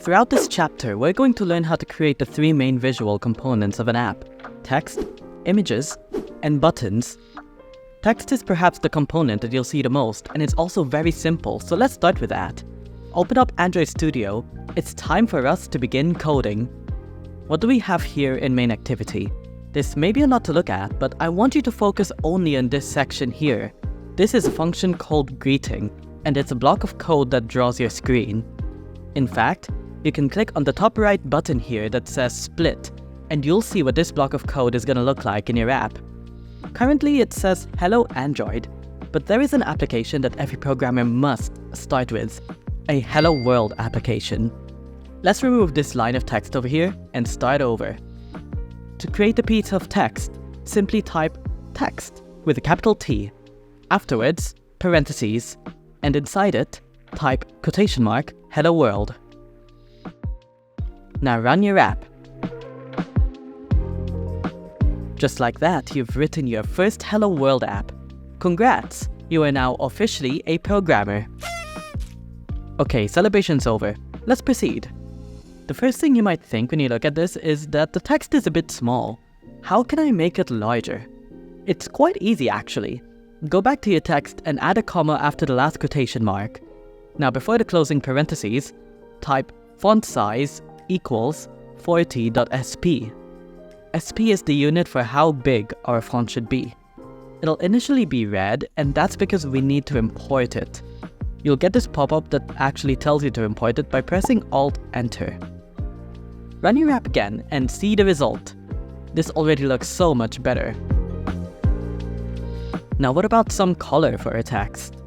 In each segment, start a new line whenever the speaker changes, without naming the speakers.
Throughout this chapter, we're going to learn how to create the three main visual components of an app: text, images, and buttons. Text is perhaps the component that you'll see the most, and it's also very simple, so let's start with that. Open up Android Studio. It's time for us to begin coding. What do we have here in main activity? This may be a lot to look at, but I want you to focus only on this section here. This is a function called greeting, and it's a block of code that draws your screen. In fact, you can click on the top right button here that says split, and you'll see what this block of code is gonna look like in your app. Currently it says Hello Android, but there is an application that every programmer must start with, a Hello World application. Let's remove this line of text over here and start over. To create a piece of text, simply type text with a capital T, afterwards parentheses, and inside it, type quotation mark Hello World. Now run your app. Just like that, you've written your first Hello World app. Congrats! You are now officially a programmer. Okay, celebration's over. Let's proceed. The first thing you might think when you look at this is that the text is a bit small. How can I make it larger? It's quite easy actually. Go back to your text and add a comma after the last quotation mark. Now before the closing parentheses, type font size equals 40.sp. SP is the unit for how big our font should be. It'll initially be red, and that's because we need to import it. You'll get this pop-up that actually tells you to import it by pressing Alt-Enter. Run your app again and see the result. This already looks so much better. Now what about some color for our text?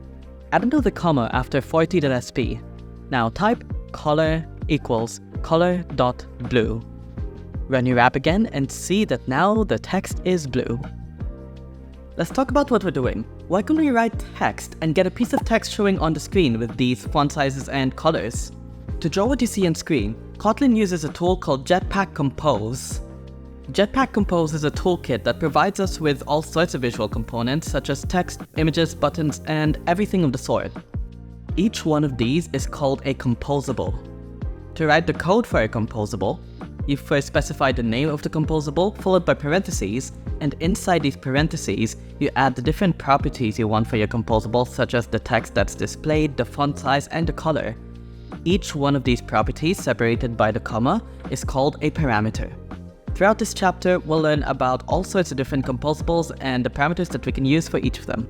Add another comma after 40.sp. Now type color equals color.blue. Run your app again and see that now the text is blue. Let's talk about what we're doing. Why can't we write text and get a piece of text showing on the screen with these font sizes and colors? To draw what you see on screen, Kotlin uses a tool called Jetpack Compose. Jetpack Compose is a toolkit that provides us with all sorts of visual components such as text, images, buttons, and everything of the sort. Each one of these is called a composable. To write the code for a composable, you first specify the name of the composable, followed by parentheses, and inside these parentheses, you add the different properties you want for your composable, such as the text that's displayed, the font size, and the color. Each one of these properties, separated by the comma, is called a parameter. Throughout this chapter, we'll learn about all sorts of different composables and the parameters that we can use for each of them.